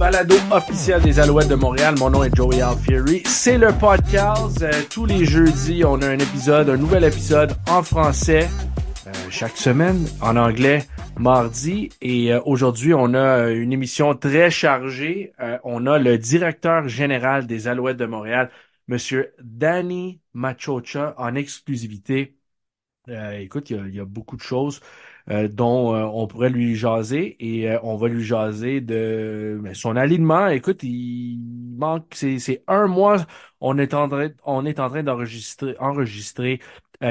balado officiel des Alouettes de Montréal. Mon nom est Joey Alfieri. C'est le podcast. Tous les jeudis, on a un nouvel épisode en français. Chaque semaine, en anglais, mardi. Et aujourd'hui, on a une émission très chargée. On a le directeur général des Alouettes de Montréal, Monsieur Danny Machocha, en exclusivité. Écoute, il y a beaucoup de choses dont on pourrait lui jaser et on va lui jaser de son alignement. Écoute, il manque, c'est un mois. On est en train d'enregistrer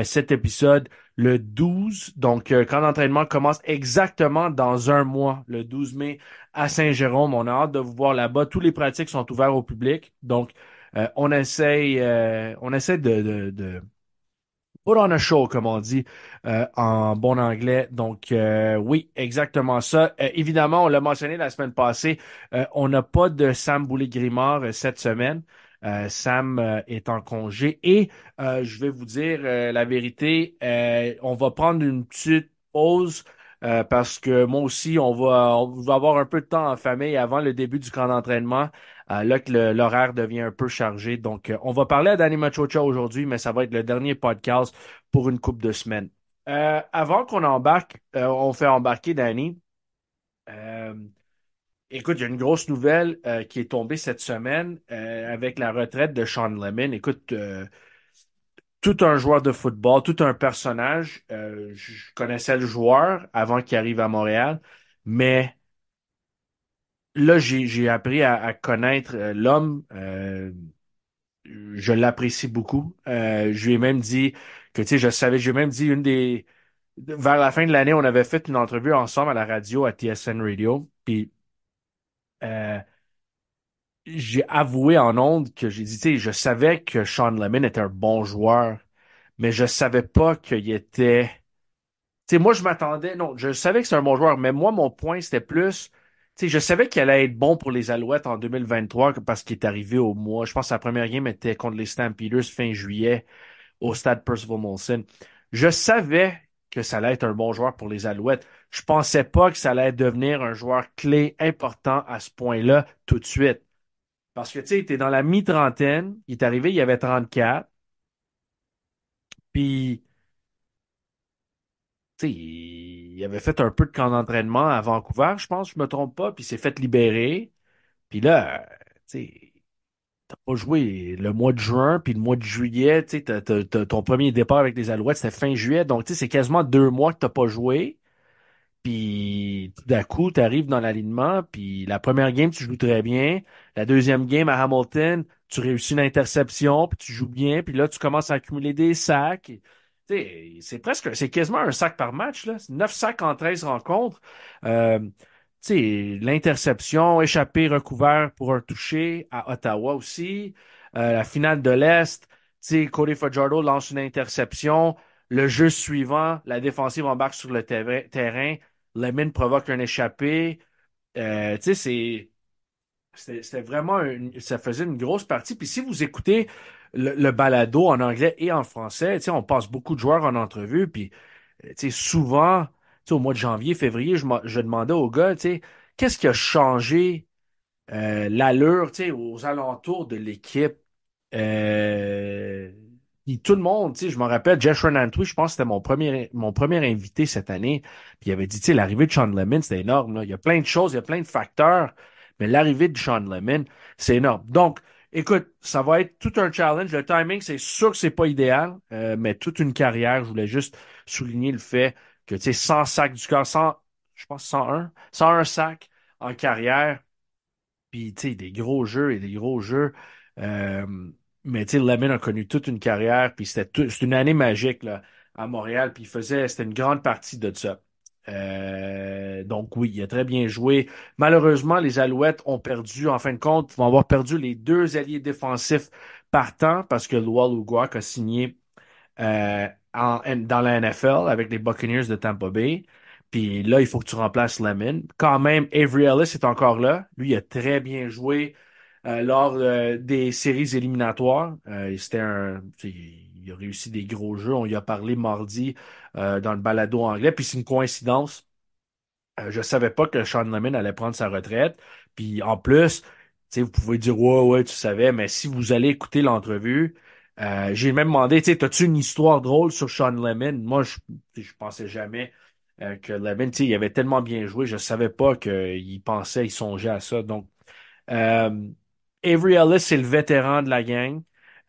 cet épisode le 12. Donc, quand l'entraînement commence exactement dans un mois, le 12 mai à Saint-Jérôme, on a hâte de vous voir là-bas. Tous les pratiques sont ouverts au public. Donc, on essaie de put on a show, comme on dit en bon anglais. Donc, oui, exactement ça. Évidemment, on l'a mentionné la semaine passée, on n'a pas de Sam Boulay-Grimard cette semaine. Sam est en congé et je vais vous dire la vérité, on va prendre une petite pause parce que moi aussi, on va avoir un peu de temps en famille avant le début du camp d'entraînement. Là que l'horaire devient un peu chargé. Donc, on va parler à Danny Machocha aujourd'hui, mais ça va être le dernier podcast pour une couple de semaines. Avant qu'on embarque, on fait embarquer Danny. Euh, Écoute, il y a une grosse nouvelle qui est tombée cette semaine avec la retraite de Sean Lemon. Écoute, tout un joueur de football, tout un personnage. Je connaissais le joueur avant qu'il arrive à Montréal, mais là, j'ai appris à connaître l'homme. Je l'apprécie beaucoup. Je lui ai même dit que, tu sais, je lui ai même dit vers la fin de l'année, on avait fait une entrevue ensemble à la radio, à TSN Radio, puis euh, j'ai avoué en ondes que j'ai dit, tu sais, je savais que Sean Lemon était un bon joueur, mais je savais pas qu'il était. Tu sais, moi, je m'attendais, non, je savais que c'est un bon joueur, mais moi, mon point, c'était plus, tu sais, je savais qu'il allait être bon pour les Alouettes en 2023 parce qu'il est arrivé au mois, je pense que sa première game était contre les Stampeders fin juillet au stade Percival Molson. Je savais que ça allait être un bon joueur pour les Alouettes. Je pensais pas que ça allait devenir un joueur clé important à ce point-là tout de suite. Parce que, tu sais, il était dans la mi-trentaine, il est arrivé, il y avait 34, puis tu sais, il avait fait un peu de camp d'entraînement à Vancouver, je pense, je me trompe pas, puis il s'est fait libérer. Puis là, tu sais, t'as pas joué le mois de juin, puis le mois de juillet, tu sais, ton premier départ avec les Alouettes, c'était fin juillet, donc tu sais, c'est quasiment 2 mois que t'as pas joué. Puis tout d'un coup, tu arrives dans l'alignement, puis la première game, tu joues très bien. La deuxième game à Hamilton, tu réussis une interception, puis tu joues bien, puis là, tu commences à accumuler des sacs. Tu sais, c'est quasiment un sac par match, là. C'est 9 sacs en 13 rencontres. Tu sais, l'interception, échappé, recouvert pour un toucher à Ottawa aussi. La finale de l'Est, tu sais, Cody Fajardo lance une interception. Le jeu suivant, la défensive embarque sur le terrain. Lemon provoque un échappé. Tu sais, c'était vraiment ça faisait une grosse partie. Puis si vous écoutez le balado en anglais et en français, tu sais, on passe beaucoup de joueurs en entrevue. Puis, tu sais, souvent, tu sais, au mois de janvier, février, je demandais aux gars, tu sais, qu'est-ce qui a changé l'allure, tu sais, aux alentours de l'équipe. Euh, Puis tout le monde, tu sais, je me rappelle, Jeff Renantwi, je pense que c'était mon premier invité cette année. Puis il avait dit, tu sais, l'arrivée de Sean Lemon, c'était énorme, là. Il y a plein de choses, il y a plein de facteurs, mais l'arrivée de Sean Lemon, c'est énorme. Donc, écoute, ça va être tout un challenge. Le timing, c'est sûr que c'est pas idéal, mais toute une carrière, je voulais juste souligner le fait que, tu sais, 100 sacs du corps, 100, je pense 101 sacs en carrière. Puis, tu sais, des gros jeux et des gros jeux. Euh, mais, tu sais, Lemon a connu toute une carrière. Puis, c'était une année magique, là, à Montréal. Puis, c'était une grande partie de ça. Donc, oui, il a très bien joué. Malheureusement, les Alouettes ont perdu, en fin de compte, vont avoir perdu les deux alliés défensifs partants parce que Luol Uguak a signé dans la NFL avec les Buccaneers de Tampa Bay. Puis là, il faut que tu remplaces Lemon. Quand même, Avery Ellis est encore là. Lui, il a très bien joué lors des séries éliminatoires. Il a réussi des gros jeux. On y a parlé mardi dans le balado anglais. Puis c'est une coïncidence. Je savais pas que Sean Lemon allait prendre sa retraite. Puis en plus, tu sais, vous pouvez dire ouais, ouais, tu savais, mais si vous allez écouter l'entrevue, j'ai même demandé, tu sais, t'as-tu une histoire drôle sur Sean Lemon? Moi, je pensais jamais que Lemon, tu sais, il avait tellement bien joué, je savais pas qu'il pensait, il songeait à ça. Donc, euh, Avery Ellis, c'est le vétéran de la gang.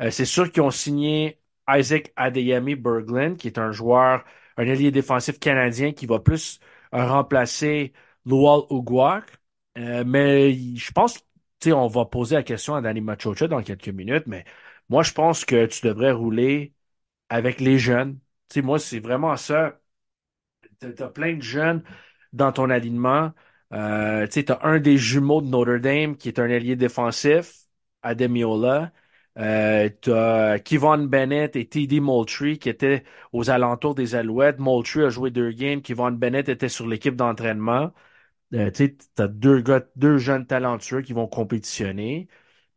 C'est sûr qu'ils ont signé Isaac Adeyemi Berglund, qui est un joueur, un ailier défensif canadien qui va plus remplacer Luol Uguak. Mais je pense, tu sais, on va poser la question à Danny Machocha dans quelques minutes, mais moi, je pense que tu devrais rouler avec les jeunes. Tu sais, moi, c'est vraiment ça. T'as plein de jeunes dans ton alignement. Tu sais, t'as un des jumeaux de Notre Dame qui est un ailier défensif, Ademiola. T'as Kevon Bennett et TD Moultrie qui étaient aux alentours des Alouettes. Moultrie a joué 2 games. Kevon Bennett était sur l'équipe d'entraînement. Tu sais, t'as deux gars, deux jeunes talentueux qui vont compétitionner.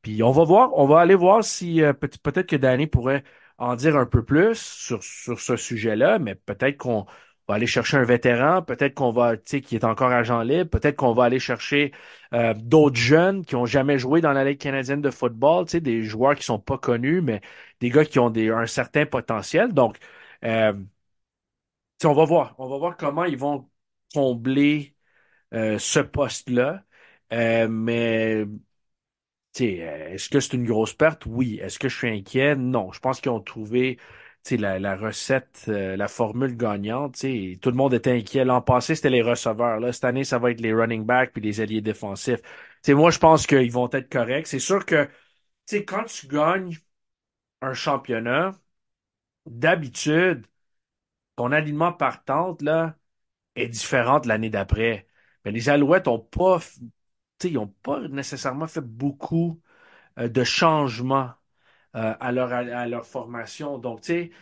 Puis on va voir, on va aller voir si peut-être que Danny pourrait en dire un peu plus sur ce sujet-là, mais peut-être qu'on va aller chercher un vétéran, peut-être qu'on va, tu sais, qui est encore agent libre, peut-être qu'on va aller chercher d'autres jeunes qui ont jamais joué dans la Ligue canadienne de football, tu sais, des joueurs qui sont pas connus, mais des gars qui ont un certain potentiel. Donc, tu sais, on va voir comment ils vont combler ce poste-là. Mais tu sais, est-ce que c'est une grosse perte? Oui. Est-ce que je suis inquiet? Non. Je pense qu'ils ont trouvé tu sais, la recette, la formule gagnante. Tu sais, tout le monde était inquiet. L'an passé, c'était les receveurs. Là, cette année, ça va être les running backs puis les alliés défensifs. Tu sais, moi, je pense qu'ils vont être corrects. C'est sûr que tu sais, quand tu gagnes un championnat, d'habitude, ton alignement partante là, est différente l'année d'après. Mais les Alouettes ont pas, tu sais, ils ont pas nécessairement fait beaucoup de changements à leur formation. Donc, tu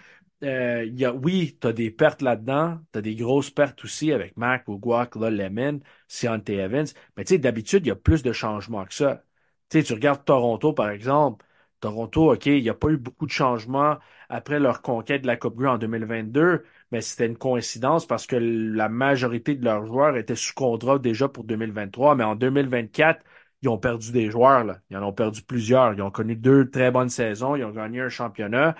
sais, oui, tu as des pertes là-dedans, tu as des grosses pertes aussi avec Mac, Uguak, là, Lemon, Deontay Evans. Mais tu sais, d'habitude, il y a plus de changements que ça. Tu sais, tu regardes Toronto, par exemple. Toronto, OK, il n'y a pas eu beaucoup de changements après leur conquête de la Coupe Grey en 2022, mais c'était une coïncidence parce que la majorité de leurs joueurs étaient sous contrat déjà pour 2023, mais en 2024, ils ont perdu des joueurs, là. Ils en ont perdu plusieurs. Ils ont connu 2 très bonnes saisons. Ils ont gagné un championnat.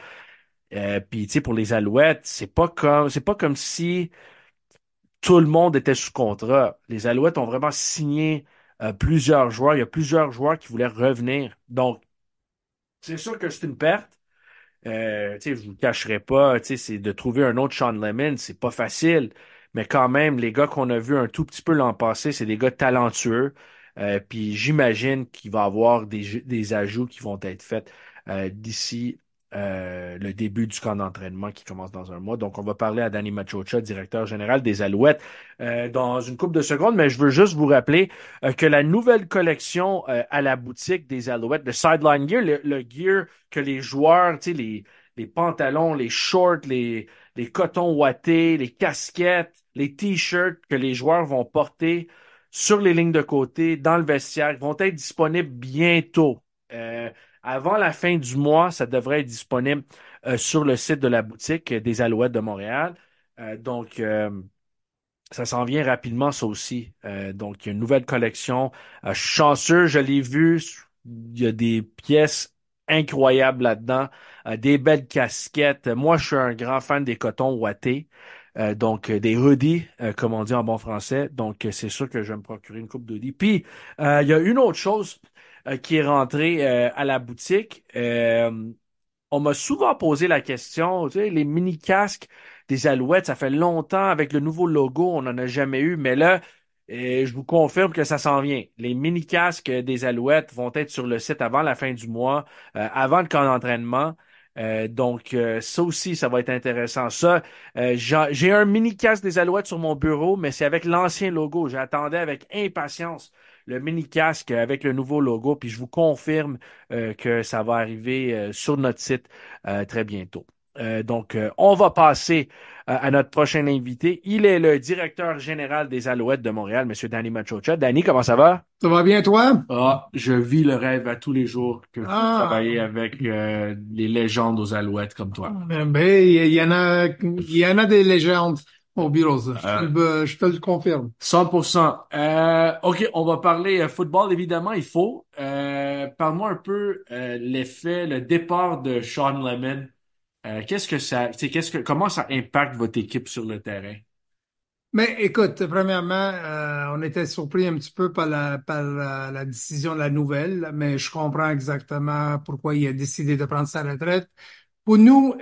Puis, tu sais, pour les Alouettes, c'est pas comme si tout le monde était sous contrat. Les Alouettes ont vraiment signé plusieurs joueurs. Il y a plusieurs joueurs qui voulaient revenir. Donc, c'est sûr que c'est une perte. Tu sais, je vous le cacherai pas, tu sais, c'est de trouver un autre Sean Lemon, c'est pas facile. Mais quand même, les gars qu'on a vus un tout petit peu l'an passé, c'est des gars talentueux. Puis j'imagine qu'il va y avoir des ajouts qui vont être faits d'ici le début du camp d'entraînement qui commence dans un mois. Donc, on va parler à Danny Machocha, directeur général des Alouettes, dans une couple de secondes. Mais je veux juste vous rappeler que la nouvelle collection à la boutique des Alouettes, le Sideline Gear, le gear que les joueurs, tu sais, les pantalons, les shorts, les cotons ouatés, les casquettes, les t-shirts que les joueurs vont porter sur les lignes de côté, dans le vestiaire, vont être disponibles bientôt. Euh, Avant la fin du mois, ça devrait être disponible sur le site de la boutique des Alouettes de Montréal. Donc, ça s'en vient rapidement, ça aussi. Donc, il y a une nouvelle collection. Je suis chanceux, je l'ai vu. Il y a des pièces incroyables là-dedans. Des belles casquettes. Moi, je suis un grand fan des cotons ouatés. Donc, des hoodies, comme on dit en bon français. Donc, c'est sûr que je vais me procurer une coupe d'hoodies. Puis, il y a une autre chose qui est rentrée à la boutique. On m'a souvent posé la question, tu sais, les mini-casques des Alouettes, ça fait longtemps avec le nouveau logo, on n'en a jamais eu, mais là, je vous confirme que ça s'en vient. Les mini-casques des Alouettes vont être sur le site avant la fin du mois, avant le camp d'entraînement. Donc, ça aussi, ça va être intéressant. Ça, j'ai un mini-casque des Alouettes sur mon bureau, mais c'est avec l'ancien logo. J'attendais avec impatience le mini-casque avec le nouveau logo, puis je vous confirme que ça va arriver sur notre site très bientôt. Donc, on va passer à notre prochain invité. Il est le directeur général des Alouettes de Montréal, Monsieur Danny Machocha. Danny, comment ça va? Ça va bien, toi? Ah, je vis le rêve à tous les jours que je peux Ah, travailler avec les légendes aux Alouettes comme toi. ben, il y en a des légendes. Au bureau, je te le confirme. 100%. OK, on va parler football, évidemment, il faut. Parle-moi un peu l'effet, le départ de Sean Lemon. Qu'est-ce que ça, tu sais, comment ça impacte votre équipe sur le terrain? Mais écoute, premièrement, on était surpris un petit peu par la décision de la nouvelle, mais je comprends exactement pourquoi il a décidé de prendre sa retraite. Pour nous,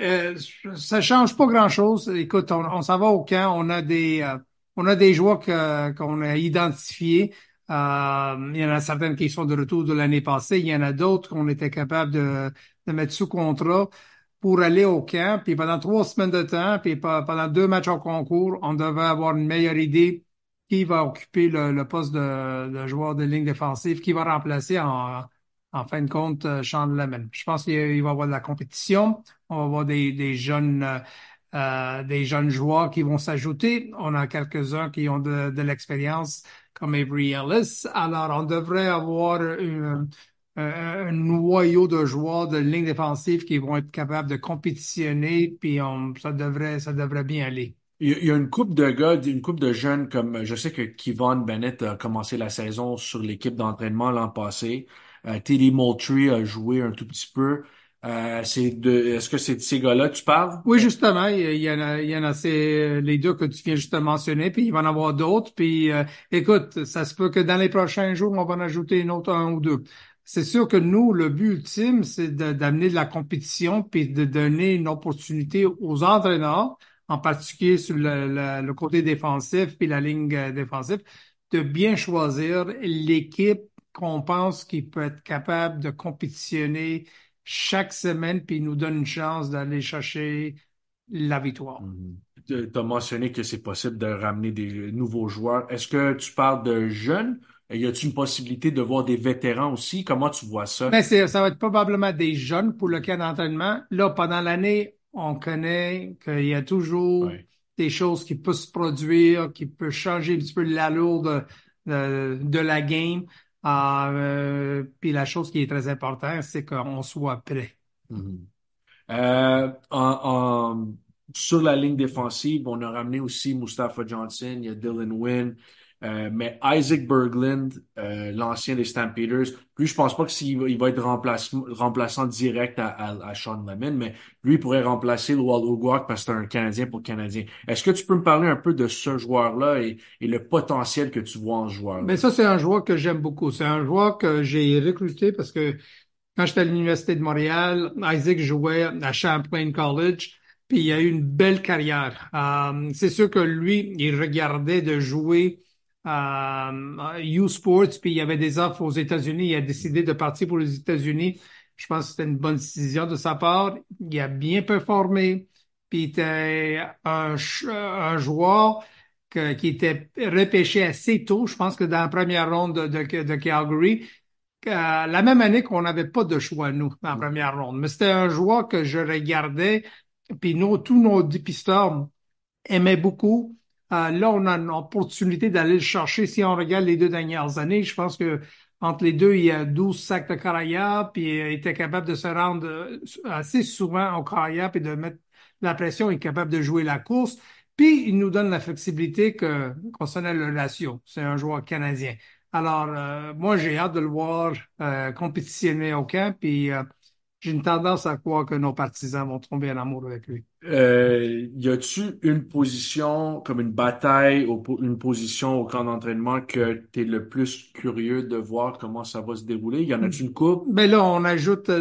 ça change pas grand-chose. Écoute, on s'en va au camp, on a des joueurs qu'on a identifiés. Il y en a certaines qui sont de retour de l'année passée, il y en a d'autres qu'on était capable de mettre sous contrat pour aller au camp, puis pendant 3 semaines de temps, puis pendant 2 matchs au concours, on devait avoir une meilleure idée qui va occuper le poste de joueur de ligne défensive, qui va remplacer en fin de compte Sean Lemon. Je pense qu'il va y avoir de la compétition, on va avoir des jeunes joueurs qui vont s'ajouter. On a quelques-uns qui ont de l'expérience, comme Avery Ellis. Alors, on devrait avoir un noyau de joueurs de ligne défensive qui vont être capables de compétitionner, puis ça devrait bien aller. Il y a une couple de gars, une couple de jeunes comme je sais que Kevon Bennett a commencé la saison sur l'équipe d'entraînement l'an passé. Teddy Moultrie a joué un tout petit peu. Est-ce que c'est de ces gars-là que tu parles? Oui, justement, il y en a les deux que tu viens juste de mentionner, puis il va y en avoir d'autres. Puis écoute, ça se peut que dans les prochains jours, on va en ajouter une autre un ou deux. C'est sûr que nous, le but ultime, c'est d'amener de la compétition, puis de donner une opportunité aux entraîneurs, en particulier sur le côté défensif, puis la ligne défensive, de bien choisir l'équipe qu'on pense qui peut être capable de compétitionner chaque semaine, puis il nous donne une chance d'aller chercher la victoire. Mhm. Tu as mentionné que c'est possible de ramener des nouveaux joueurs. Est-ce que tu parles de jeunes? Y a-t-il une possibilité de voir des vétérans aussi? Comment tu vois ça? Mais ça va être probablement des jeunes pour le camp d'entraînement. Là, pendant l'année, on connaît qu'il y a toujours Ouais. des choses qui peuvent se produire, qui peuvent changer un petit peu l'allure de la game. Puis la chose qui est très importante, c'est qu'on soit prêt. Mhm. Sur la ligne défensive, on a ramené aussi Mustafa Johnson, il y a Dylan Wynn, mais Isaac Berglund, l'ancien des Stampeders, lui, je pense pas que il va être remplaçant direct à Sean Lemon, mais lui il pourrait remplacer Lual Uguak parce que c'est un Canadien pour le Canadien. Est-ce que tu peux me parler un peu de ce joueur-là et le potentiel que tu vois en ce Mais joueur-là? ça, c'est un joueur que j'aime beaucoup. C'est un joueur que j'ai recruté parce que quand j'étais à l'Université de Montréal, Isaac jouait à Champlain College, puis il a eu une belle carrière. C'est sûr que lui, il regardait de jouer à U Sports, puis il y avait des offres aux États-Unis. Il a décidé de partir pour les États-Unis. Je pense que c'était une bonne décision de sa part. Il a bien performé, puis il était un joueur qui était repêché assez tôt. Je pense que dans la première ronde de Calgary, la même année qu'on n'avait pas de choix, nous, en première ronde. Mais c'était un joueur que je regardais, puis tous nos dépisteurs aimaient beaucoup. Là, on a une opportunité d'aller le chercher. Si on regarde les 2 dernières années, je pense que entre les deux, il y a 12 sacs de carrière, puis il était capable de se rendre assez souvent au carrière, puis de mettre la pression, il est capable de jouer la course. Puis il nous donne la flexibilité concernant le ratio. C'est un joueur canadien. Alors, moi, j'ai hâte de le voir compétitionner au camp, puis j'ai une tendance à croire que nos partisans vont tomber en amour avec lui. Y a-tu une position, comme une bataille, une position au camp d'entraînement que tu es le plus curieux de voir comment ça va se dérouler? Y en a-tu une coupe? Mais là, on ajoute sur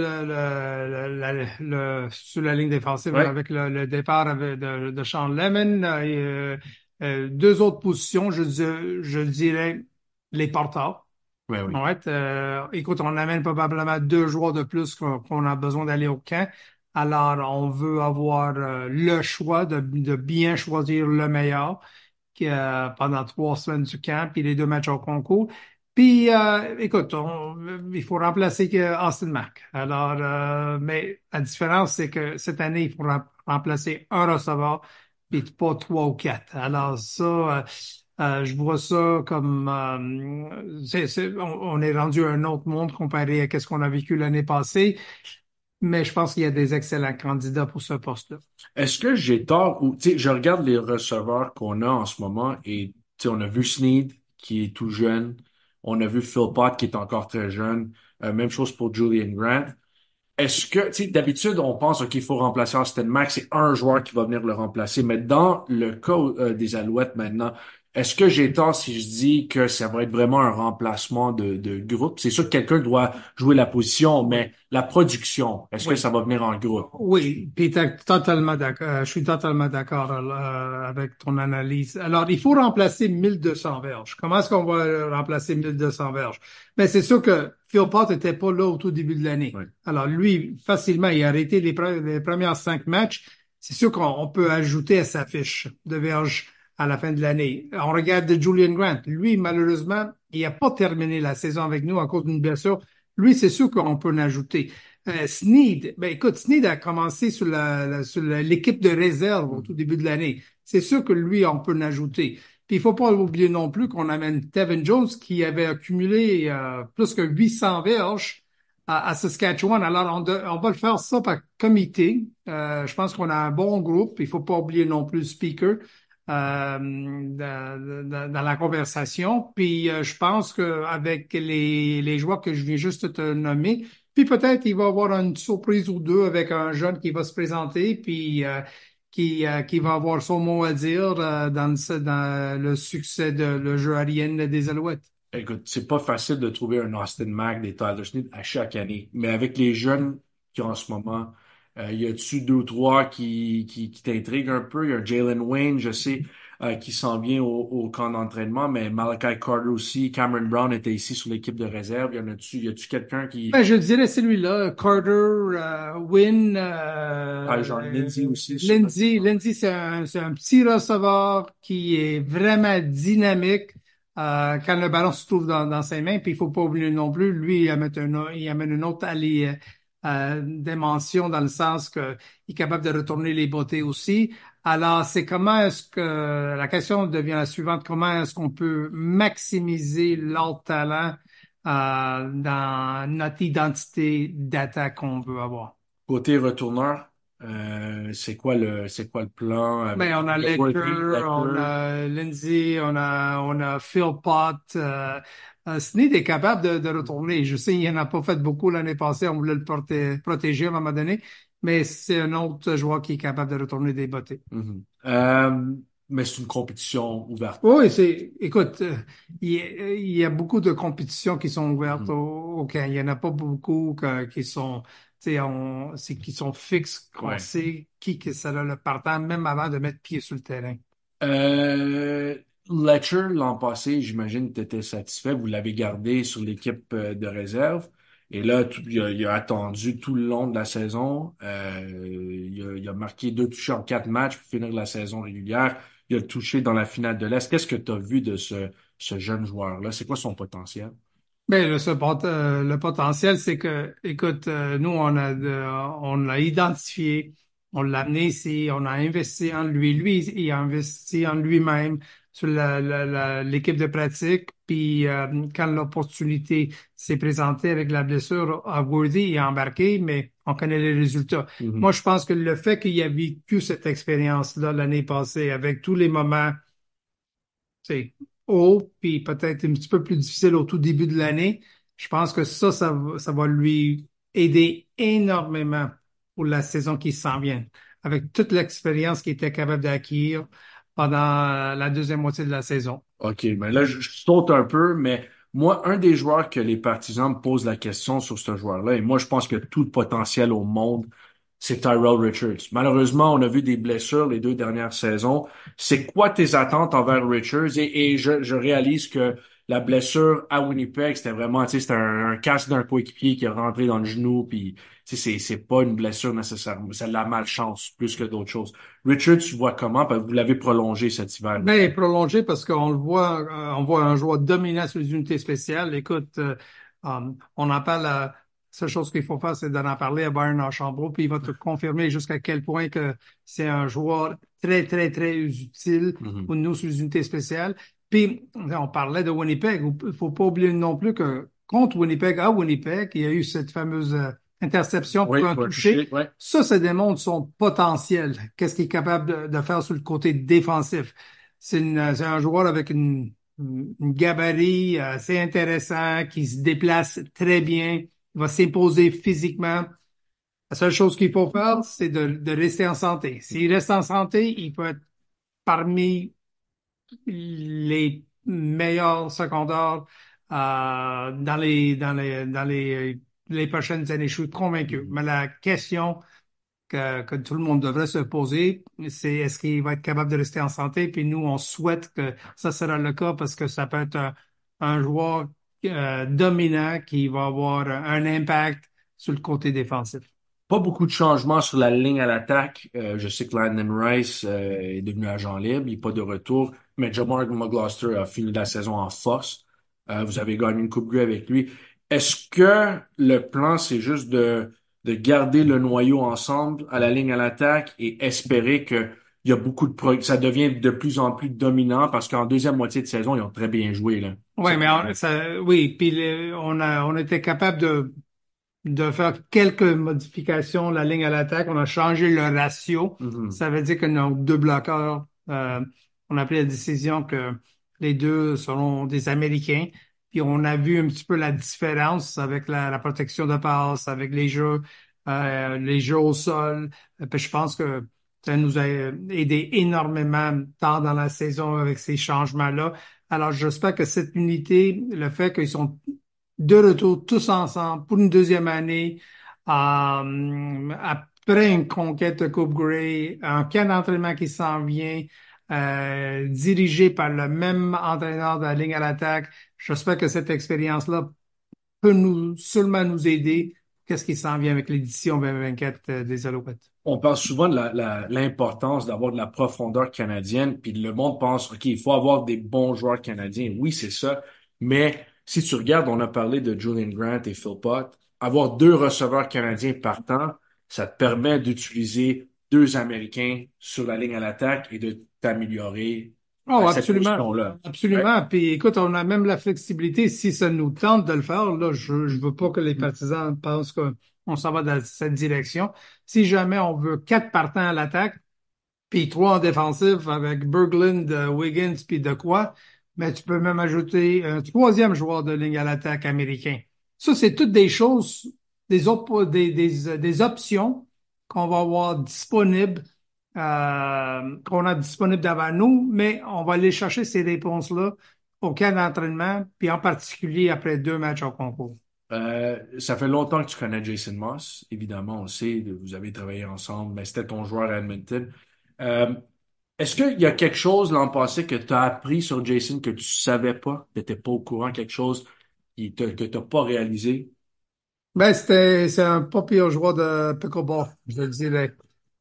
la ligne défensive Ouais. avec le départ de Sean Lemon. Deux autres positions, je dirais les porteurs. Ouais, oui. Ouais, écoute, on amène probablement 2 joueurs de plus qu'on a besoin d'aller au camp. Alors, on veut avoir le choix de bien choisir le meilleur pendant 3 semaines du camp, puis les 2 matchs au concours. Puis, écoute, il faut remplacer Austin Mack. Alors, mais la différence, c'est que cette année, il faut remplacer un receveur, puis pas 3 ou 4. Alors, ça, je vois ça comme on est rendu à un autre monde comparé à ce qu'on a vécu l'année passée. mais je pense qu'il y a des excellents candidats pour ce poste-là. Est-ce que j'ai tort ou, tu sais, je regarde les receveurs qu'on a en ce moment et, tu sais, on a vu Snead qui est tout jeune. On a vu Philpott qui est encore très jeune. Même chose pour Julian Grant. Est-ce que, tu sais, d'habitude, on pense qu'il faut remplacer Austin Mack, c'est un joueur qui va venir le remplacer. Mais dans le cas des Alouettes maintenant, est-ce que j'ai tort si je dis que ça va être vraiment un remplacement de groupe? C'est sûr que quelqu'un doit jouer la position, Oui. mais la production, est-ce que Oui. ça va venir en groupe? Oui, puis totalement d'accord. Je suis totalement d'accord avec ton analyse. Alors, il faut remplacer 1200 verges. Comment est-ce qu'on va remplacer 1200 verges? Ben, c'est sûr que Phil Pot n'était pas là au tout début de l'année. Ouais. Alors, lui, facilement, il a arrêté les premières 5 matchs. C'est sûr qu'on peut ajouter à sa fiche de verges à la fin de l'année. On regarde de Julian Grant. Lui, malheureusement, il n'a pas terminé la saison avec nous à cause d'une blessure. Lui, c'est sûr qu'on peut en ajouter. Snead, ben écoute, Snead a commencé sur l'équipe de réserve au tout début de l'année. C'est sûr que lui, on peut l'ajouter. Puis il faut pas oublier non plus qu'on amène Tevin Jones qui avait accumulé plus que 800 verges à Saskatchewan. Alors on va le faire ça par comité. Je pense qu'on a un bon groupe. Il faut pas oublier non plus le speaker dans la conversation. Puis je pense qu'avec les joueurs que je viens juste de te nommer, puis peut-être il va y avoir une surprise ou deux avec un jeune qui va se présenter, puis qui va avoir son mot à dire dans le succès de le jeu aérien des Alouettes. Écoute, c'est pas facile de trouver un Austin Mack, des Tyler Snead à chaque année. Mais avec les jeunes qui ont en ce moment, y a-tu deux ou trois qui t'intriguent un peu? Il y a Jalen Wayne, je sais, qui s'en vient au camp d'entraînement, mais Malachi Carter aussi. Cameron Brown était ici sur l'équipe de réserve. Y a-tu quelqu'un qui, Ben, je dirais celui-là, Carter, Wynn, genre Lindsay aussi, je sais pas. Lindsay, c'est un petit receveur qui est vraiment dynamique quand le ballon se trouve dans ses mains. Puis il faut pas oublier non plus, lui, il amène une autre dimension dans le sens qu'il est capable de retourner les bottées aussi. Alors, c'est comment est-ce que la question devient la suivante, comment est-ce qu'on peut maximiser leur talent dans notre identité d'attaque qu'on veut avoir. Côté retourneur, c'est quoi le plan Ben, avec on a Lecter, on Lecter? a Lindsay, on a Philpott. Snead est capable de retourner. Je sais, il n'en a pas fait beaucoup l'année passée. On voulait le protéger à un moment donné, mais c'est un autre joueur qui est capable de retourner des bottées. Mhm. Mais c'est une compétition ouverte. Oui, écoute, il y a beaucoup de compétitions qui sont ouvertes Mhm. au camp. Il n'y en a pas beaucoup qui sont, tu sais, qui sont fixes, qu'on Ouais. sait que ça a le partant, même avant de mettre pied sur le terrain. Euh, Letcher, l'an passé, j'imagine que tu étais satisfait. Vous l'avez gardé sur l'équipe de réserve. Et là, il a attendu tout le long de la saison. Il a marqué 2 touchés en 4 matchs pour finir la saison régulière. Il a touché dans la finale de l'Est. Qu'est-ce que tu as vu de ce jeune joueur-là? C'est quoi son potentiel? Ben, le potentiel, c'est que, écoute, nous, on l'a identifié, on l'a amené ici, on a investi en lui. Lui, il a investi en lui-même sur l'équipe de pratique. Puis, quand l'opportunité s'est présentée avec la blessure à Worthy, il a embarqué, mais on connaît les résultats. Moi, Mhm. je pense que le fait qu'il ait vécu cette expérience-là l'année passée, avec tous les moments c'est haut, puis peut-être un petit peu plus difficile au tout début de l'année. Je pense que ça va lui aider énormément pour la saison qui s'en vient, avec toute l'expérience qu'il était capable d'acquérir pendant la deuxième moitié de la saison. OK, mais là, je saute un peu, mais moi, un des joueurs que les partisans me posent la question sur ce joueur-là, et moi, je pense que tout le potentiel au monde, c'est Tyrell Richards. Malheureusement, on a vu des blessures les 2 dernières saisons. C'est quoi tes attentes envers Richards? Et je réalise que la blessure à Winnipeg, c'était vraiment, tu sais, c'était un casque d'un coéquipier qui est rentré dans le genou, puis, tu sais, c'est pas une blessure nécessairement. C'est de la malchance plus que d'autres choses. Richards, tu vois comment? Parce que vous l'avez prolongé cet hiver. Ben, prolongé parce qu'on le voit, on voit un joueur dominant sur les unités spéciales. Écoute, on en parle, la seule chose qu'il faut faire, c'est d'en parler à Bayern Archambault, puis il va te confirmer jusqu'à quel point que c'est un joueur très, très, très utile Mhm. pour nous sur les unités spéciales. Puis, on parlait de Winnipeg. Il faut pas oublier non plus que contre Winnipeg, à Winnipeg, il y a eu cette fameuse interceptions pour Oui, un pour toucher. toucher, ouais. Ça démontre son potentiel. Qu'est-ce qu'il est capable de faire sur le côté défensif. C'est un joueur avec une gabarit assez intéressant, qui se déplace très bien, il va s'imposer physiquement. La seule chose qu'il faut faire, c'est de rester en santé. S'il reste en santé, il peut être parmi les meilleurs secondaires dans les prochaines années. Je suis convaincu. Mhm. Mais la question que tout le monde devrait se poser, c'est est-ce qu'il va être capable de rester en santé? Puis nous, on souhaite que ça sera le cas parce que ça peut être un joueur dominant qui va avoir un impact sur le côté défensif. Pas beaucoup de changements sur la ligne à l'attaque. Je sais que Landon Rice est devenu agent libre, il n'est pas de retour, mais Jamar McGloster a fini la saison en force. Vous avez gagné une Coupe Grey avec lui. Est-ce que le plan, c'est juste de garder le noyau ensemble à la ligne à l'attaque et espérer que il y a beaucoup de ça devient de plus en plus dominant parce qu'en deuxième moitié de saison, ils ont très bien joué, là. Ouais, mais oui, puis on était capable de faire quelques modifications, la ligne à l'attaque. On a changé le ratio. Mhm. Ça veut dire que nos deux bloqueurs, on a pris la décision que les deux seront des Américains. Puis on a vu un petit peu la différence avec la protection de passe, avec les jeux au sol. Puis je pense que ça nous a aidé énormément tard dans la saison avec ces changements-là. Alors j'espère que cette unité, le fait qu'ils sont de retour tous ensemble pour une deuxième année, après une conquête de Coupe Grey, un camp d'entraînement qui s'en vient, dirigé par le même entraîneur de la ligne à l'attaque. J'espère que cette expérience-là peut seulement nous aider. Qu'est-ce qui s'en vient avec l'édition 2024 des Alouettes? On parle souvent de l'importance d'avoir de la profondeur canadienne, puis le monde pense, OK, il faut avoir des bons joueurs canadiens. Oui, c'est ça. Mais si tu regardes, on a parlé de Julian Grant et Phil Pott. Avoir deux receveurs canadiens partant, ça te permet d'utiliser deux Américains sur la ligne à l'attaque et de t'améliorer à Oh, cette absolument. position-là. Ouais. Absolument. Puis écoute, on a même la flexibilité. Si ça nous tente de le faire, là, je veux pas que les partisans pensent qu'on s'en va dans cette direction. Si jamais on veut quatre partants à l'attaque, puis trois en défensif avec Berglund, Wiggins, puis de quoi, mais tu peux même ajouter un troisième joueur de ligne à l'attaque américain. Ça, c'est toutes des choses, des options qu'on va avoir disponibles, qu'on a disponibles devant nous, mais on va aller chercher ces réponses-là au cas d'entraînement, puis en particulier après 2 matchs au concours. Ça fait longtemps que tu connais Jason Moss. Évidemment, on le sait, vous avez travaillé ensemble, mais c'était ton joueur à Edmonton. Euh, Est-ce qu'il y a quelque chose l'an passé que tu as appris sur Jason que tu savais pas, que tu n'étais pas au courant, quelque chose que tu n'as pas réalisé? Ben, c'est un pas pire joueur de pickleball, je le dirais.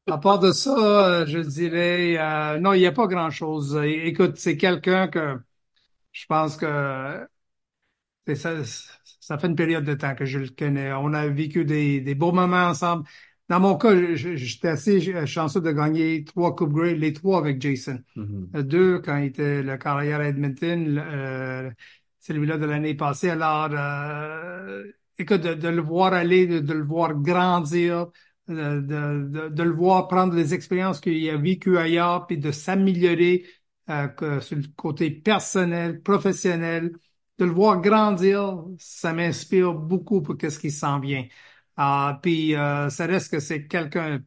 À part de ça, je dirais, non, il n'y a pas grand-chose. Écoute, c'est quelqu'un que je pense que c'est ça, ça fait une période de temps que je le connais. On a vécu des beaux moments ensemble. Dans mon cas, j'étais assez chanceux de gagner 3 Coupes Grey, les trois avec Jason. Mhm. Deux quand il était le carrière à Edmonton, celui-là de l'année passée. Alors, écoute, de le voir aller, de le voir grandir, de le voir prendre les expériences qu'il a vécues ailleurs, puis de s'améliorer sur le côté personnel, professionnel, de le voir grandir, ça m'inspire beaucoup pour qu'est-ce qui s'en vient. Puis ça reste que c'est quelqu'un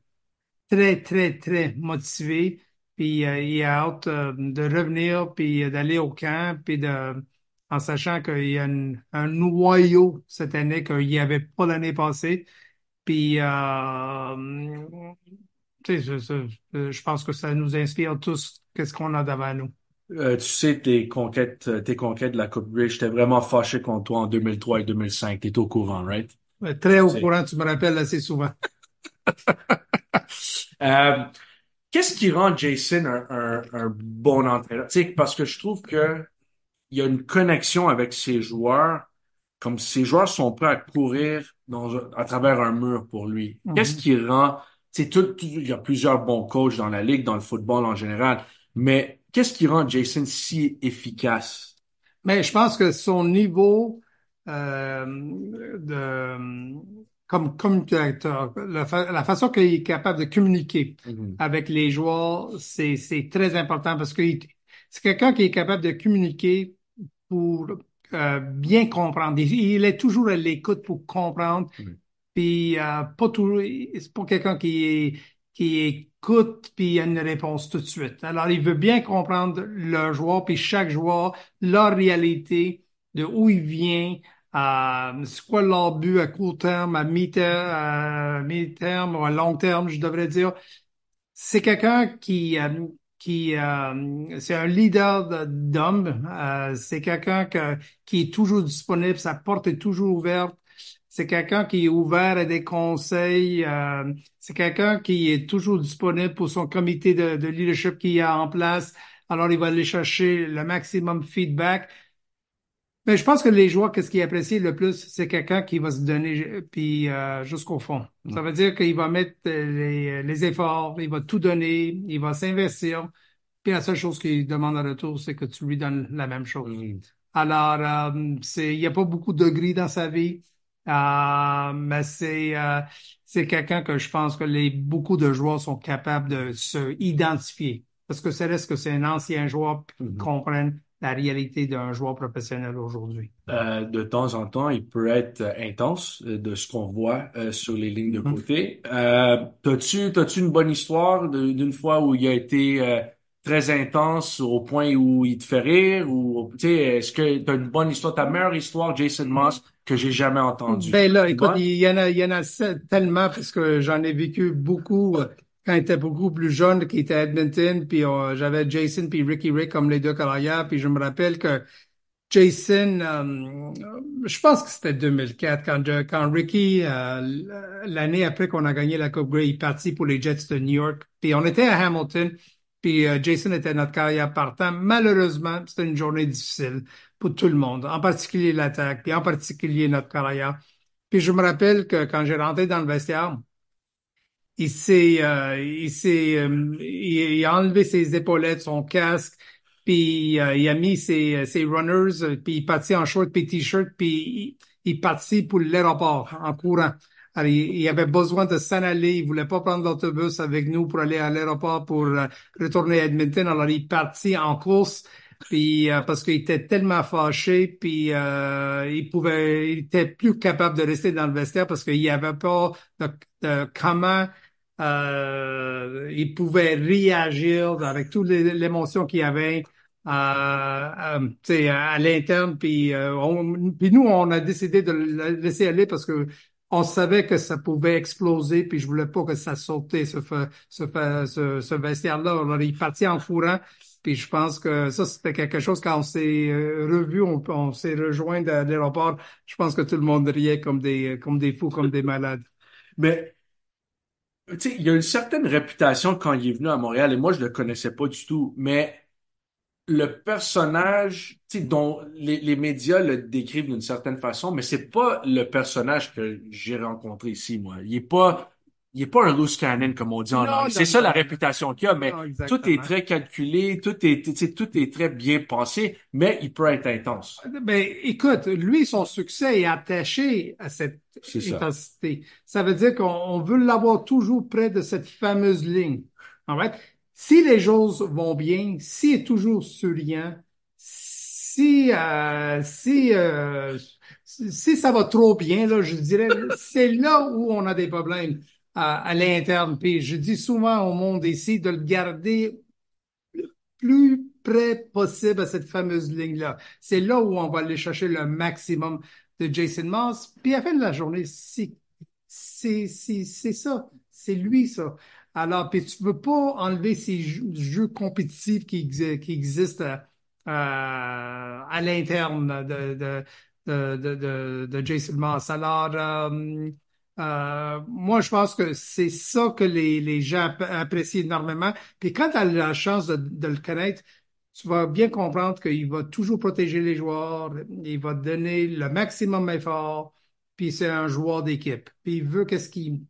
très, très, très motivé. Puis il a hâte de revenir, puis d'aller au camp, puis en sachant qu'il y a un noyau cette année qu'il n'y avait pas l'année passée. Puis, tu sais, je pense que ça nous inspire tous qu'est-ce qu'on a devant nous. Tu sais, tes conquêtes de la Coupe Grey, j'étais vraiment fâché contre toi en 2003 et 2005. T'es au courant, right? Très au C'est- courant, tu me rappelles assez souvent. Euh, Qu'est-ce qui rend Jason un bon entraîneur? Tu sais, parce que je trouve que il y a une connexion avec ses joueurs, comme si ses joueurs sont prêts à courir à travers un mur pour lui. Qu'est-ce Mhm. qui rend, c'est il y a plusieurs bons coachs dans la ligue, dans le football en général, mais qu'est-ce qui rend Jason si efficace? Mais je pense que son niveau de comme communicateur, la façon qu'il est capable de communiquer Mhm. avec les joueurs, c'est très important parce que c'est quelqu'un qui est capable de communiquer pour bien comprendre. Il est toujours à l'écoute pour comprendre. Mhm. Puis pas toujours, c'est pas quelqu'un qui écoute puis il a une réponse tout de suite. Alors il veut bien comprendre le joueur puis chaque joueur, leur réalité, de où il vient, c'est quoi leur but à court terme, à mi-terme ou à long terme, je devrais dire. C'est quelqu'un c'est un leader d'hommes. C'est quelqu'un qui est toujours disponible. Sa porte est toujours ouverte. C'est quelqu'un qui est ouvert à des conseils. C'est quelqu'un qui est toujours disponible pour son comité de leadership qu'il y a en place. Alors, il va aller chercher le maximum de feedback. Mais je pense que les joueurs, qu'est-ce qu'ils apprécient le plus, c'est quelqu'un qui va se donner puis jusqu'au fond. Ça veut dire qu'il va mettre les efforts, il va tout donner, il va s'investir. Puis la seule chose qu'il demande en retour, c'est que tu lui donnes la même chose. Mhm. Alors, il n'y a pas beaucoup de gris dans sa vie, mais c'est quelqu'un que je pense que beaucoup de joueurs sont capables de se identifier. Parce que ça reste que c'est un ancien joueur qui Mhm. comprenne la réalité d'un joueur professionnel aujourd'hui. De temps en temps, il peut être intense de ce qu'on voit sur les lignes de Mhm. côté. T'as-tu une bonne histoire d'une fois où il a été très intense au point où il te fait rire ou tu sais, est-ce que t'as une bonne histoire, ta meilleure histoire, Jason Moss, que j'ai jamais entendue? Ben là, Tu écoute, vois? il y en a tellement parce que j'en ai vécu beaucoup quand j'étais beaucoup plus jeune, qui était à Edmonton, puis j'avais Jason puis Ricky Rick comme les deux carrières, puis je me rappelle que Jason, je pense que c'était 2004 quand Ricky, l'année après qu'on a gagné la Coupe Grey, il est parti pour les Jets de New York. Puis on était à Hamilton, puis Jason était notre carrière partant. Malheureusement, c'était une journée difficile pour tout le monde, en particulier l'attaque, puis en particulier notre carrière. Puis je me rappelle que quand j'ai rentré dans le vestiaire, il a enlevé ses épaulettes, son casque, puis il a mis ses runners, puis il partit en short puis t-shirt, puis il partit pour l'aéroport en courant. Alors, il avait besoin de s'en aller, il voulait pas prendre l'autobus avec nous pour aller à l'aéroport pour retourner à Edmonton. Alors, il partit en course, puis parce qu'il était tellement fâché, puis il était plus capable de rester dans le vestiaire parce qu'il n'y avait pas de comment il pouvait réagir avec toute l'émotion qu'il y avait tu sais, à l'interne. Puis nous, on a décidé de le laisser aller parce que on savait que ça pouvait exploser, puis je voulais pas que ça sautait, ce vestiaire-là. Alors, il partit en courant, puis je pense que ça, c'était quelque chose, quand on s'est revu, on s'est rejoint à l'aéroport, je pense que tout le monde riait comme des fous, comme des malades. Mais tu sais, il y a une certaine réputation quand il est venu à Montréal et moi je le connaissais pas du tout, mais le personnage, tu sais, dont les médias le décrivent d'une certaine façon, mais c'est pas le personnage que j'ai rencontré ici, moi. Il est pas un loose cannon, comme on dit en Non, anglais. C'est non, ça la non, non. réputation qu'il a, mais Non, tout est exactement. très calculé, tu sais, tout est très bien pensé, mais il peut être intense. Ben, écoute, lui, son succès est attaché à cette C'est ça. intensité. Ça veut dire qu'on veut l'avoir toujours près de cette fameuse ligne. All right? Si les choses vont bien, s'il est toujours souriant, si ça va trop bien, là, je dirais, c'est là où on a des problèmes à l'interne. Puis je dis souvent au monde ici de le garder plus près possible à cette fameuse ligne-là. C'est là où on va aller chercher le maximum de Jason Moss. Puis à la fin de la journée, c'est ça. C'est lui, ça. Alors, puis tu veux pas enlever ces jeux compétitifs qui existent à l'interne de Jason Moss. Alors, moi, je pense que c'est ça que les gens apprécient énormément. Puis quand tu as la chance de le connaître, tu vas bien comprendre qu'il va toujours protéger les joueurs, il va donner le maximum d'efforts, puis c'est un joueur d'équipe. Puis il veut qu'est-ce qui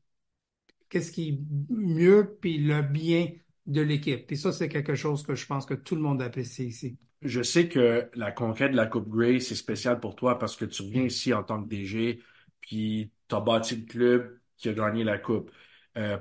est mieux, puis le bien de l'équipe. Puis ça, c'est quelque chose que je pense que tout le monde apprécie ici. Je sais que la conquête de la Coupe Grey, c'est spécial pour toi parce que tu reviens ici en tant que DG, puis tu as bâti le club qui a gagné la coupe.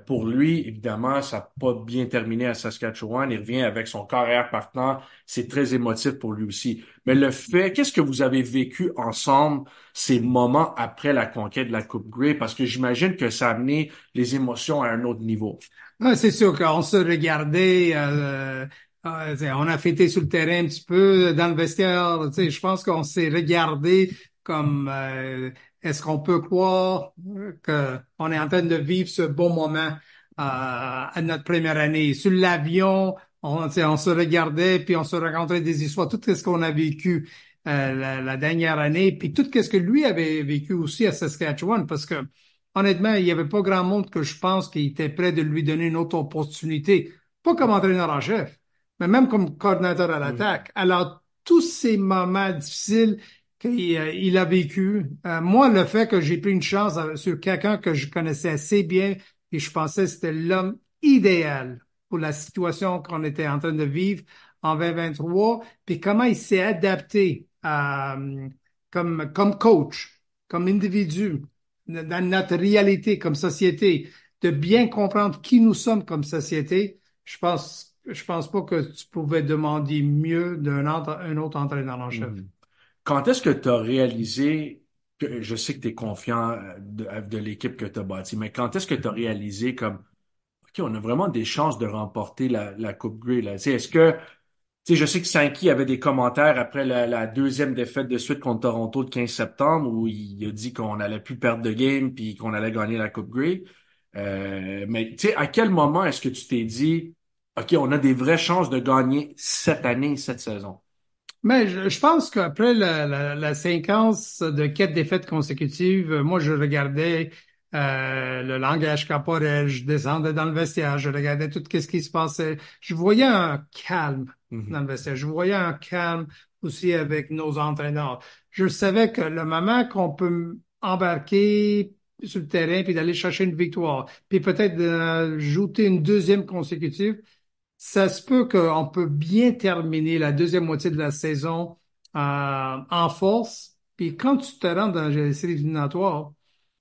Pour lui, évidemment, ça n'a pas bien terminé à Saskatchewan. Il revient avec son carrière partant. C'est très émotif pour lui aussi. Mais le fait, qu'est-ce que vous avez vécu ensemble ces moments après la conquête de la Coupe Grey? Parce que j'imagine que ça a amené les émotions à un autre niveau. Ah, c'est sûr qu'on se regardait, on a fêté sur le terrain un petit peu dans le vestiaire. Tu sais, je pense qu'on s'est regardé comme est-ce qu'on peut croire que on est en train de vivre ce bon moment à notre première année. Sur l'avion, tu sais, on se regardait puis on se racontait des histoires, tout ce qu'on a vécu la dernière année, puis tout ce que lui avait vécu aussi à Saskatchewan, parce que honnêtement, il n'y avait pas grand monde que je pense qui était prêt de lui donner une autre opportunité. Pas comme entraîneur en chef, mais même comme coordinateur à Oui. l'attaque. Alors, tous ces moments difficiles qu'il a vécu, moi, le fait que j'ai pris une chance sur quelqu'un que je connaissais assez bien et je pensais que c'était l'homme idéal pour la situation qu'on était en train de vivre en 2023, puis comment il s'est adapté comme coach, comme individu dans notre réalité comme société, de bien comprendre qui nous sommes comme société, je pense pas que tu pouvais demander mieux un autre entraîneur en chef. Mhm. Quand est-ce que tu as réalisé que je sais que tu es confiant de l'équipe que tu as bâtie, mais quand est-ce que tu as réalisé comme OK, on a vraiment des chances de remporter la Coupe Grey là. Tu sais, est-ce que tu sais, je sais que Sankey avait des commentaires après la deuxième défaite de suite contre Toronto le 15 septembre où il a dit qu'on allait plus perdre de game puis qu'on allait gagner la Coupe Grey. Mais tu sais, à quel moment est-ce que tu t'es dit OK, on a des vraies chances de gagner cette année, cette saison? Mais je pense qu'après la séquence de 4 défaites consécutives, moi, je regardais le langage corporel, je descendais dans le vestiaire, je regardais tout ce qui se passait. Je voyais un calme dans Mhm. le vestiaire. Je voyais un calme aussi avec nos entraîneurs. Je savais que le moment qu'on peut embarquer sur le terrain puis d'aller chercher une victoire, puis peut-être d'ajouter une deuxième consécutive, ça se peut qu'on peut bien terminer la deuxième moitié de la saison en force. Puis quand tu te rends dans les séries éliminatoires,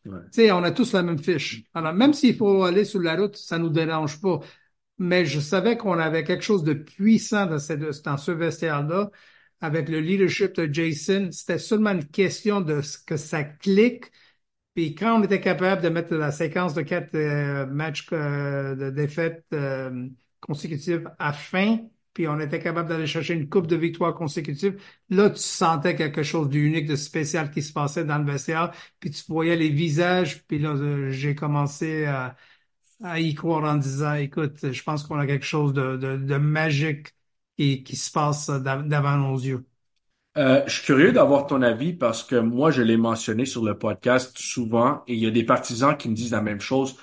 Ouais. tu sais, on a tous la même fiche. Alors, même s'il faut aller sur la route, ça nous dérange pas. Mais je savais qu'on avait quelque chose de puissant dans ce vestiaire-là. Avec le leadership de Jason, c'était seulement une question de ce que ça clique. Puis quand on était capable de mettre la séquence de 4 matchs de défaites consécutives à fin, puis on était capable d'aller chercher une coupe de victoires consécutives, là, tu sentais quelque chose d'unique, de spécial qui se passait dans le vestiaire, puis tu voyais les visages, puis là, j'ai commencé à y croire en disant, écoute, je pense qu'on a quelque chose de magique qui se passe devant nos yeux. Je suis curieux d'avoir ton avis parce que moi, je l'ai mentionné sur le podcast souvent et il y a des partisans qui me disent la même chose.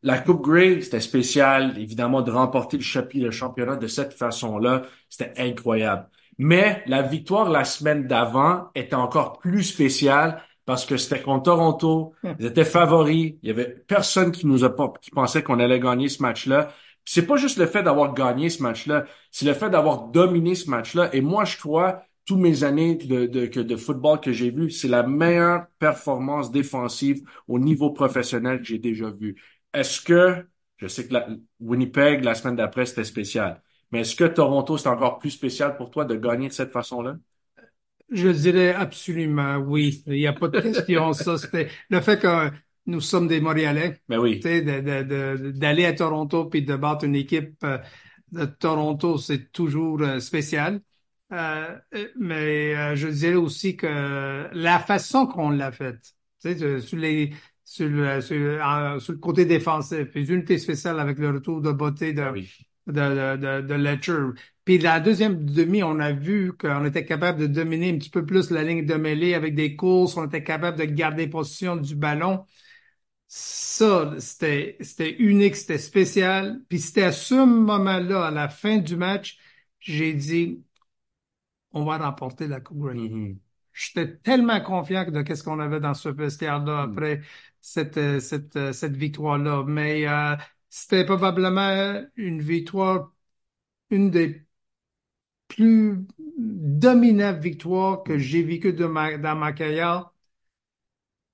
La Coupe Grey, c'était spécial, évidemment, de remporter le championnat de cette façon-là, c'était incroyable. Mais la victoire la semaine d'avant était encore plus spéciale parce que c'était contre Toronto, ils étaient favoris, il y avait personne qui nous a pas, qui pensait qu'on allait gagner ce match-là. Puis c'est pas juste le fait d'avoir gagné ce match-là, c'est le fait d'avoir dominé ce match-là. Et moi, je crois tous mes années de football que j'ai vu, c'est la meilleure performance défensive au niveau professionnel que j'ai déjà vu. Est-ce que, je sais que Winnipeg, la semaine d'après, c'était spécial, mais est-ce que Toronto, c'est encore plus spécial pour toi de gagner de cette façon-là? Je dirais absolument oui. Il n'y a pas de question. Ça, c'était le fait que nous sommes des Montréalais, Ben tu oui. sais, d'aller à Toronto puis de battre une équipe de Toronto, c'est toujours spécial. Mais je dirais aussi que la façon qu'on l'a faite, tu sais, sur le côté défensif, les unités spéciales avec le retour de beauté Ben oui. de Letcher. Puis la deuxième demi, on a vu qu'on était capable de dominer un petit peu plus la ligne de mêlée avec des courses, on était capable de garder possession du ballon. Ça, c'était unique, c'était spécial. Puis c'était à ce moment-là, à la fin du match, j'ai dit, on va remporter la Coupe Grey. Mhm. J'étais tellement confiant de qu'est-ce qu'on avait dans ce vestiaire-là Mhm. après cette victoire-là. Mais c'était probablement une victoire, une des plus dominante victoire que j'ai vécue dans ma carrière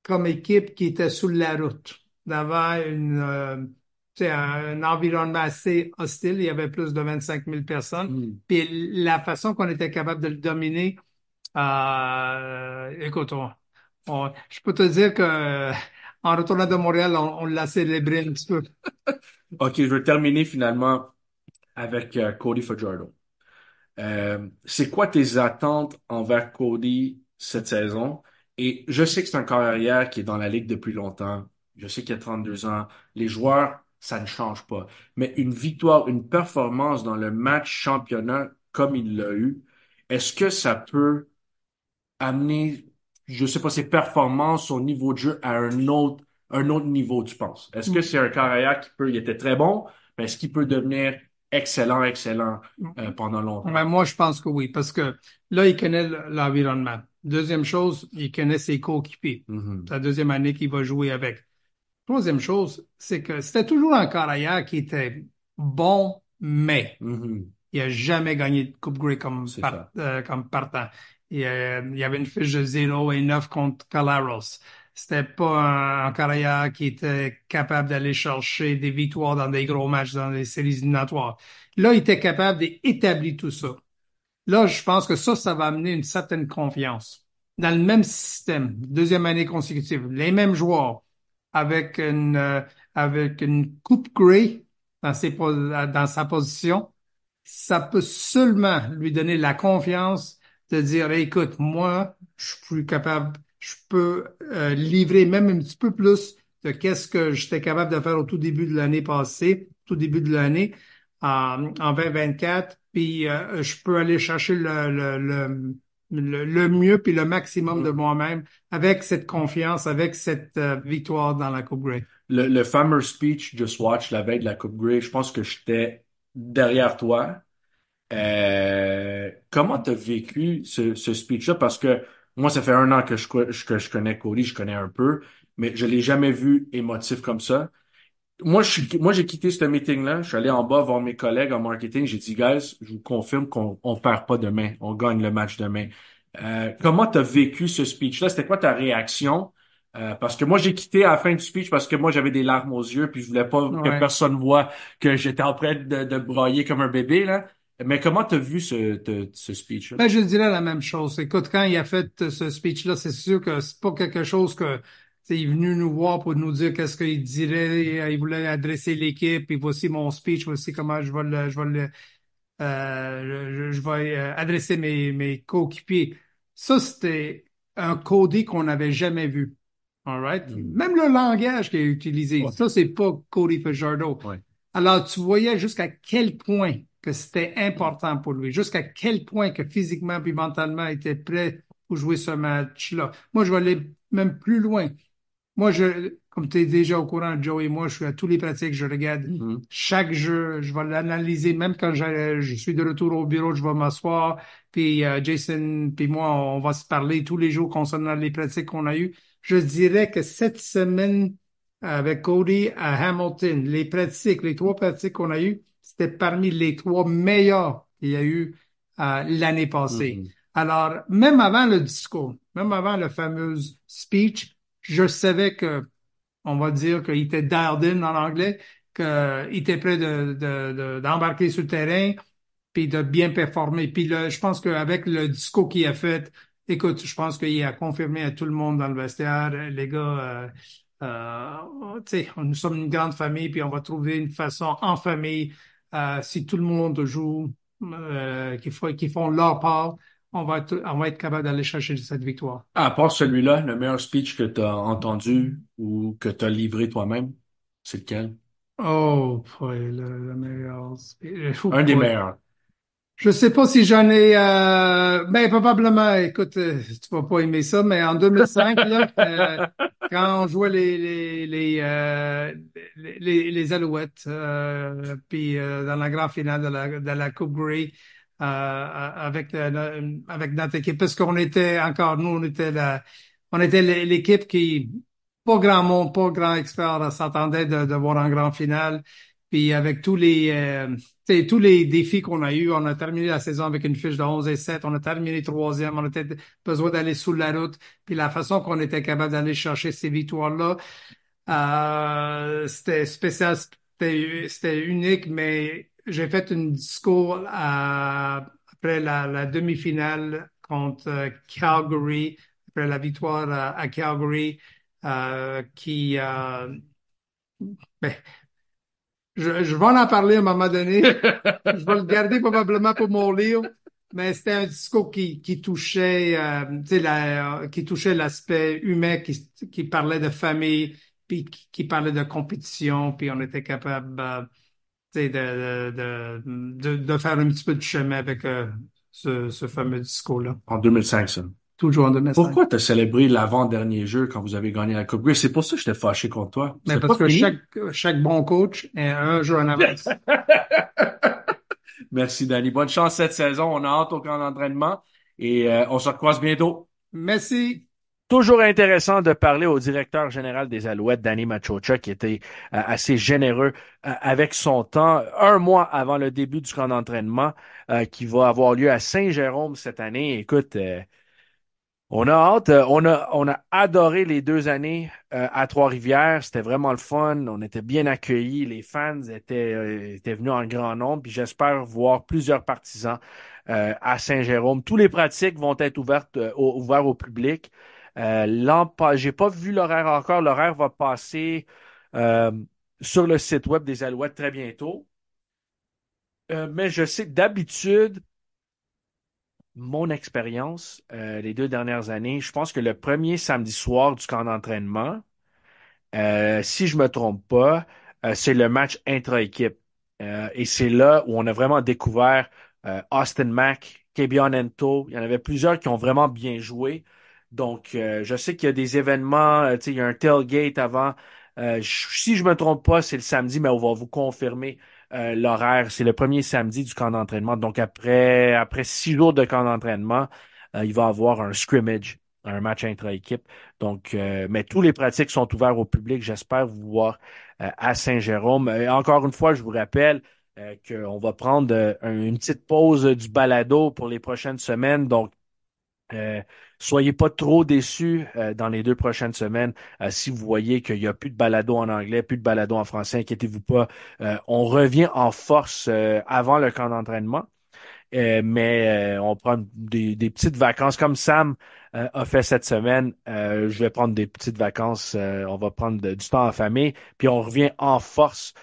comme équipe qui était sur la route, devant tu sais, un environnement assez hostile. Il y avait plus de 25 000 personnes. Hmm. Puis la façon qu'on était capable de le dominer, écoute, je peux te dire que en retournant de Montréal, on l'a célébré un petit peu. OK, je vais terminer finalement avec Cody Fajardo. C'est quoi tes attentes envers Cody cette saison? Et je sais que c'est un carrière qui est dans la ligue depuis longtemps. Je sais qu'il a 32 ans. Les joueurs, ça ne change pas. Mais une victoire, une performance dans le match championnat comme il l'a eu, est-ce que ça peut amener, je sais pas, ses performances, son niveau de jeu à un autre niveau, tu penses? Est-ce que c'est un carrière qui peut, il était très bon, mais est-ce qu'il peut devenir excellent, pendant longtemps? Ouais, moi, je pense que oui, parce que là, il connaît l'environnement. Deuxième chose, il connaît ses coéquipiers. Mhm. C'est la deuxième année qu'il va jouer avec. Troisième chose, c'est que c'était toujours un carrière qui était bon, mais Mhm. il a jamais gagné de Coupe Grey C'est ça. comme partant. Il y avait une fiche de 0-9 contre Calaros. C'était pas un carrière qui était capable d'aller chercher des victoires dans des gros matchs, dans des séries éliminatoires. Là, il était capable d'établir tout ça. Là, je pense que ça va amener une certaine confiance. Dans le même système, deuxième année consécutive, les mêmes joueurs, avec avec une coupe Grey dans sa position, ça peut seulement lui donner la confiance de dire, hey, écoute, moi, je suis plus capable, je peux livrer même un petit peu plus de qu'est-ce que j'étais capable de faire au tout début de l'année passée, tout début de l'année, en 2024, puis je peux aller chercher le mieux puis le maximum de moi-même avec cette confiance, avec cette victoire dans la Coupe Grey. Le fameux speech Just Watch la veille de la Coupe Grey, je pense que j'étais derrière toi. Comment t'as vécu ce speech-là? Parce que moi, ça fait un an que que je connais Cody, je connais un peu, mais je l'ai jamais vu émotif comme ça. Moi, j'ai quitté ce meeting-là. Je suis allé en bas voir mes collègues en marketing. J'ai dit, guys, je vous confirme on perd pas demain. On gagne le match demain. Comment t'as vécu ce speech-là? C'était quoi ta réaction? Parce que moi, j'ai quitté à la fin du speech parce que moi, j'avais des larmes aux yeux puis je voulais pas que Ouais. personne voie que j'étais en train de brailler comme un bébé, là. Mais comment t'as vu ce speech-là? Ben, je dirais la même chose. Écoute, quand il a fait ce speech-là, c'est sûr que c'est pas quelque chose que, tu sais, il est venu nous voir pour nous dire qu'est-ce qu'il dirait. Il voulait adresser l'équipe, et voici mon speech, voici comment je vais adresser mes coéquipiers. Ça, c'était un Cody qu'on n'avait jamais vu. All right? Hmm. Même le langage qu'il a utilisé, Ouais. ça, c'est pas Cody Fajardo. Ouais. Alors, tu voyais jusqu'à quel point que c'était important pour lui, jusqu'à quel point que physiquement puis mentalement il était prêt pour jouer ce match-là. Moi, je vais aller même plus loin. Moi, comme tu es déjà au courant, Joe et moi, je suis à tous les pratiques, je regarde Mhm. chaque jeu, je vais l'analyser, même quand je suis de retour au bureau, je vais m'asseoir, puis Jason puis moi, on va se parler tous les jours concernant les pratiques qu'on a eues. Je dirais que cette semaine, avec Cody à Hamilton, les trois pratiques qu'on a eues, c'était parmi les trois meilleures qu'il y a eu l'année passée. Mhm. Alors, même avant le discours, même avant le fameux speech, je savais que, on va dire qu'il était dialed in en anglais, qu'il était prêt d'embarquer sur le terrain, puis de bien performer. Puis je pense qu'avec le discours qu'il a fait, écoute, je pense qu'il a confirmé à tout le monde dans le vestiaire, les gars, tu sais, nous sommes une grande famille, puis on va trouver une façon en famille, si tout le monde joue, qui font leur part, on va être capable d'aller chercher cette victoire. Ah, à part celui-là, le meilleur speech que tu as entendu ou que tu as livré toi-même, c'est lequel? Oh, boy, le meilleur. Oh, Un des boy. meilleurs. Je sais pas si j'en ai, ben probablement. Écoute, tu vas pas aimer ça, mais en 2005 là, quand on jouait les Alouettes, puis dans la grande finale de la Coupe Grey, avec notre équipe, parce qu'on était encore, nous, on était l'équipe qui, pas grand monde, pas grand expert, s'attendait de voir en grande finale. Puis avec tu sais, tous les défis qu'on a eus, on a terminé la saison avec une fiche de 11-7, on a terminé troisième, on a peut-être besoin d'aller sous la route. Puis la façon qu'on était capable d'aller chercher ces victoires-là, c'était spécial, c'était unique, mais j'ai fait une discours après la demi-finale contre Calgary, après la victoire à Calgary, qui, ben, je vais en parler à un moment donné. Je vais le garder probablement pour mon livre, mais c'était un discours qui touchait, tu sais, qui touchait l'aspect humain, qui parlait de famille, puis qui parlait de compétition, puis on était capable, tu sais, de faire un petit peu de chemin avec ce fameux discours-là. En 2005, ça. Toujours en 2005. Pourquoi t'as célébré l'avant-dernier jeu quand vous avez gagné la Coupe Grey? C'est pour ça que j'étais fâché contre toi. Mais C'est parce pas que fini? chaque bon coach est un jour en avance. Merci, Danny. Bonne chance cette saison. On a hâte au camp d'entraînement et on se recroise bientôt. Merci. Toujours intéressant de parler au directeur général des Alouettes, Danny Machocha, qui était assez généreux avec son temps, un mois avant le début du camp d'entraînement qui va avoir lieu à Saint-Jérôme cette année. Écoute, on a hâte. On a adoré les 2 années à Trois-Rivières. C'était vraiment le fun. On était bien accueillis. Les fans étaient venus en grand nombre. Puis j'espère voir plusieurs partisans à Saint-Jérôme. Tous les pratiques vont être ouverts au public. J'ai pas vu l'horaire encore. L'horaire va passer euh, sur le site web des Alouettes très bientôt. Mais je sais que d'habitude, mon expérience, les 2 dernières années, je pense que le premier samedi soir du camp d'entraînement, si je me trompe pas, c'est le match intra-équipe. Et c'est là où on a vraiment découvert Austin Mack, Kebion Ento. Il y en avait plusieurs qui ont vraiment bien joué. Donc, je sais qu'il y a des événements, tu sais, il y a un tailgate avant. Si je me trompe pas, c'est le samedi, mais on va vous confirmer l'horaire. C'est le premier samedi du camp d'entraînement. Donc, après 6 jours de camp d'entraînement, il va y avoir un scrimmage, un match intra-équipe. Donc, mais tous les pratiques sont ouverts au public. J'espère vous voir à Saint-Jérôme. Encore une fois, je vous rappelle qu'on va prendre une petite pause du balado pour les prochaines semaines. Donc, euh, soyez pas trop déçus dans les 2 prochaines semaines. Si vous voyez qu'il n'y a plus de balado en anglais, plus de balado en français, inquiétez-vous pas. On revient en force avant le camp d'entraînement. Mais on prend des petites vacances comme Sam a fait cette semaine. Je vais prendre des petites vacances. On va prendre du temps en famille. Puis on revient en force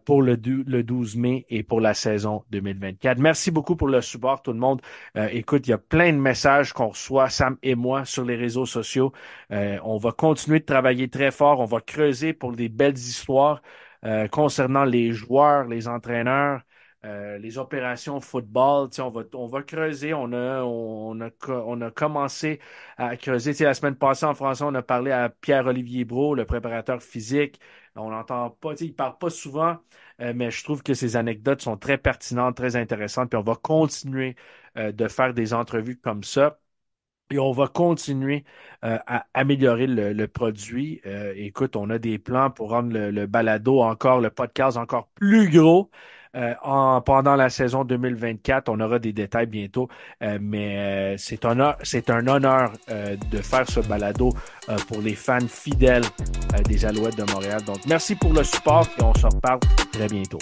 pour le 12 mai et pour la saison 2024. Merci beaucoup pour le support, tout le monde. Écoute, il y a plein de messages qu'on reçoit, Sam et moi, sur les réseaux sociaux. On va continuer de travailler très fort. On va creuser pour des belles histoires concernant les joueurs, les entraîneurs les opérations football, tu sais, on va creuser. On a commencé à creuser. Tu sais, la semaine passée en français, on a parlé à Pierre-Olivier Brault, le préparateur physique. On n'entend pas, tu sais, il parle pas souvent, mais je trouve que ces anecdotes sont très pertinentes, très intéressantes. Puis on va continuer de faire des entrevues comme ça. Et on va continuer à améliorer le produit. Écoute, on a des plans pour rendre le balado encore, le podcast encore plus gros pendant la saison 2024. On aura des détails bientôt, mais c'est un honneur de faire ce balado pour les fans fidèles des Alouettes de Montréal. Donc, merci pour le support et on se reparle très bientôt.